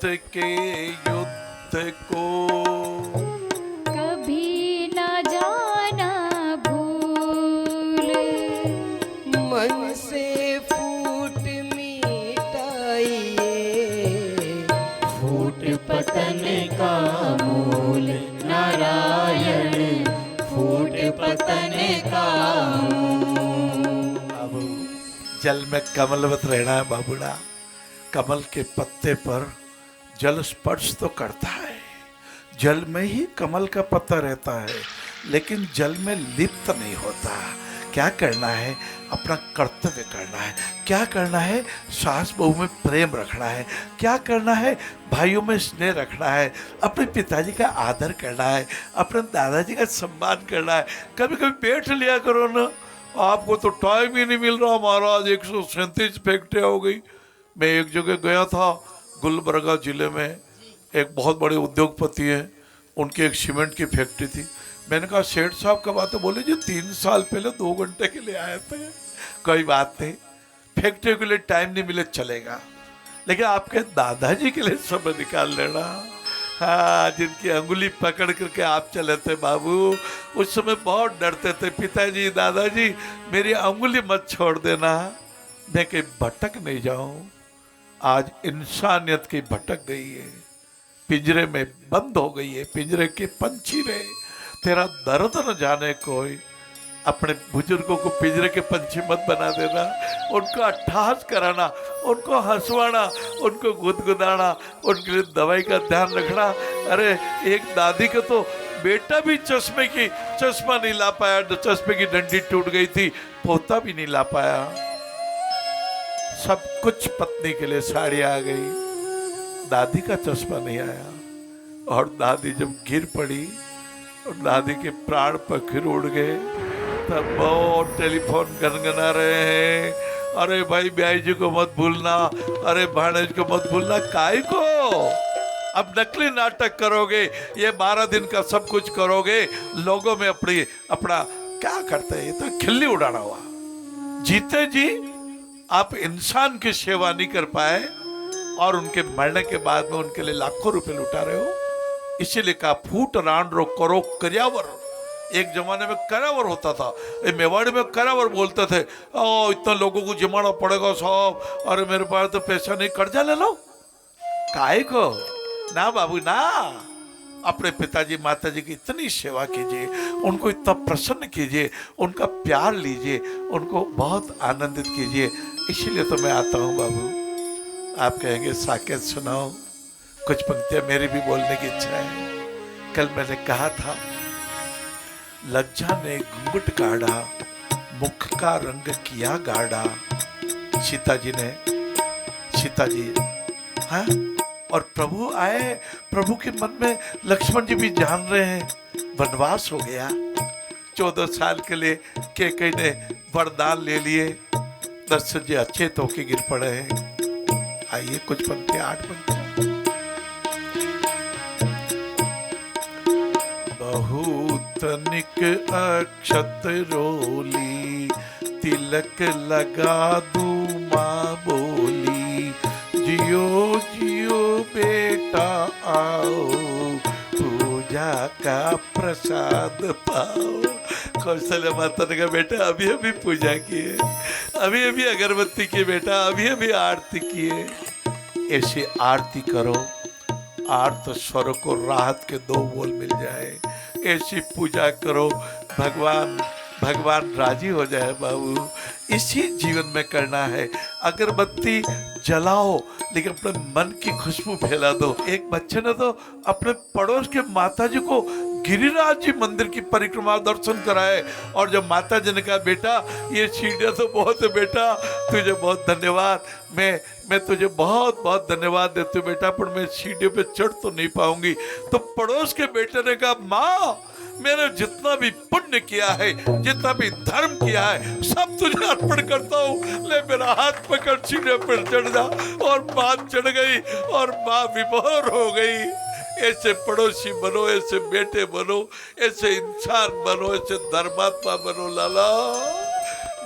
के युद्ध को कभी न जाना भूल। मन से फूट मिटाइए, फूट पतन का मूल नारायण, फूट पतन का मूल। बाबू जल में कमलवत रहना है बाबूड़ा। कमल के पत्ते पर जल स्पर्श तो करता है, जल में ही कमल का पत्ता रहता है, लेकिन जल में लिप्त नहीं होता। क्या करना है? अपना कर्तव्य करना है। क्या करना है? सास बहू में प्रेम रखना है। क्या करना है? भाइयों में स्नेह रखना है। अपने पिताजी का आदर करना है, अपने दादाजी का सम्मान करना है। कभी कभी बैठ लिया करो ना। आपको तो टाइम ही नहीं मिल रहा महाराज, 137 फैक्ट्रियाँ हो गई। मैं एक जगह गया था गुलबर्गा जिले में, एक बहुत बड़े उद्योगपति हैं, उनकी एक सीमेंट की फैक्ट्री थी। मैंने कहा सेठ साहब कब आते? बोले जी 3 साल पहले 2 घंटे के लिए आए थे। कोई बात नहीं, फैक्ट्री के लिए टाइम नहीं मिले चलेगा, लेकिन आपके दादाजी के लिए समय निकाल लेना। हाँ, जिनकी अंगुली पकड़ करके आप चले थे बाबू, उस समय बहुत डरते थे, पिताजी दादाजी मेरी अंगुली मत छोड़ देना, मैं कहीं भटक नहीं जाऊं। आज इंसानियत की भटक गई है, पिंजरे में बंद हो गई है, पिंजरे के पंछी रहे। तेरा दर्द न जाने कोई। अपने बुजुर्गों को पिंजरे के पंछी मत बना देना, उनको अट्ठास कराना, उनको हंसवाना, उनको गुदगुदाना, उनके लिए दवाई का ध्यान रखना। अरे एक दादी का तो बेटा भी चश्मा नहीं ला पाया, चश्मे की डंडी टूट गई थी, पोता भी नहीं ला पाया। सब कुछ पत्नी के लिए साड़ी आ गई, दादी का चश्मा नहीं आया। और दादी जब गिर पड़ी और दादी के प्राण पखेर उड़ गए, तब बहुत टेलीफोन गनगना रहे हैं, अरे भाई ब्याई जी को मत भूलना, अरे भाणेज को मत भूलना। काय को अब नकली नाटक करोगे, ये 12 दिन का सब कुछ करोगे, लोगों में अपना क्या करते हैं, ये तो खिल्ली उड़ाना हुआ। जीते जी आप इंसान की सेवा नहीं कर पाए और उनके मरने के बाद में उनके लिए लाखों रुपए लुटा रहे हो। इसीलिए कहा फूट रांड रो करो कर्यावर। एक जमाने में करावर होता था, मेवाड़ी में करावर बोलते थे, ओ इतना लोगों को जमाना पड़ेगा साहब, अरे मेरे पास तो पैसा नहीं, कर्जा ले लो। काहे को ना बाबू ना, अपने पिताजी माताजी की इतनी सेवा कीजिए, उनको इतना प्रसन्न कीजिए, उनका प्यार लीजिए, उनको बहुत आनंदित कीजिए। इसीलिए तो मैं आता हूँ बाबू। आप कहेंगे साकेत सुनाओ, कुछ पंक्तियां मेरी भी बोलने की इच्छा है। कल मैंने कहा था, लज्जा ने घूंघट काढ़ा, मुख का रंग किया गाढ़ा। सीता जी हाँ, और प्रभु आए, प्रभु के मन में लक्ष्मण जी भी जान रहे हैं वनवास हो गया। 14 साल के लिए कैकेयी ने वरदान ले लिए, दशरथ जी अचेत होके गिर पड़े हैं। आइए कुछ पंक्तियां, 8 पंक्तियां। बहुत निक अक्षत रोली, तिलक लगा दूं माँ बोली, जियो जियो बेटा आओ, पूजा का प्रसाद पाओ। कौशल्या माता ने कहा बेटा अभी अभी पूजा किए, अभी अभी अगरबत्ती की बेटा, अभी अभी आरती किए। ऐसी आरती करो, आर्त स्वर को राहत के 2 बोल मिल जाए। ऐसी पूजा करो, भगवान राजी हो जाए बाबू। इसी जीवन में करना है। अगरबत्ती जलाओ, लेकिन अपने मन की खुशबू फैला दो। एक बच्चे ने तो अपने पड़ोस के माताजी को गिरिराज जी मंदिर की परिक्रमा दर्शन कराए, और जब माता जी ने कहा बेटा ये सीढ़ियाँ तो बहुत है बेटा, तुझे बहुत धन्यवाद, मैं तुझे बहुत बहुत धन्यवाद देती हूँ बेटा, पर मैं सीढ़ियों पे चढ़ तो नहीं पाऊंगी। तो पड़ोस के बेटे ने कहा माँ, मैंने जितना भी पुण्य किया है, जितना भी धर्म किया है, सब तुझे अर्पण करता हूँ, ले मेरा हाथ पकड़ सीढ़ियों पर चढ़ जा। और बात चढ़ गई और माँ विभोर हो गई। ऐसे पड़ोसी बनो, ऐसे बेटे बनो, ऐसे इंसान बनो, ऐसे धर्मात्मा बनो लाला।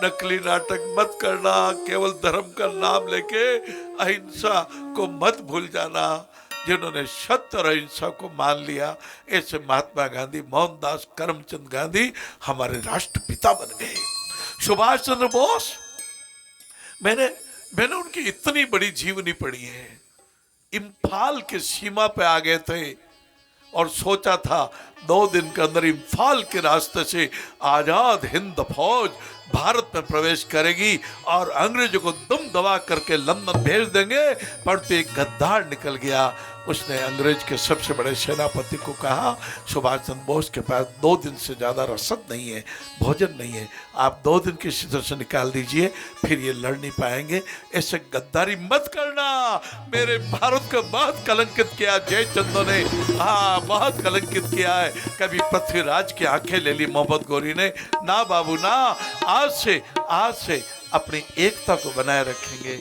नकली नाटक मत करना, केवल धर्म का नाम लेके अहिंसा को मत भूल जाना। जिन्होंने सत्य और अहिंसा को मान लिया, ऐसे महात्मा गांधी, मोहनदास करमचंद गांधी हमारे राष्ट्रपिता बन गए। सुभाष चंद्र बोस, मैंने उनकी इतनी बड़ी जीवनी पढ़ी है। इम्फाल के सीमा पे आ गए थे और सोचा था 2 दिन के अंदर इम्फाल के रास्ते से आजाद हिंद फौज भारत में प्रवेश करेगी और अंग्रेजों को दुम दबा करके लंदन भेज देंगे। पर तो एक गद्दार निकल गया। उसने अंग्रेज के सबसे बड़े सेनापति को कहा, सुभाष चंद्र बोस के पास 2 दिन से ज़्यादा रसद नहीं है, भोजन नहीं है, आप 2 दिन की सीजन से निकाल दीजिए, फिर ये लड़ नहीं पाएंगे। ऐसे गद्दारी मत करना। मेरे भारत को बहुत कलंकित किया जयचंद्र ने, हाँ बहुत कलंकित किया है। कभी पृथ्वीराज की आंखें ले ली मोहम्मद गौरी ने। ना बाबू ना, आज से अपनी एकता को बनाए रखेंगे।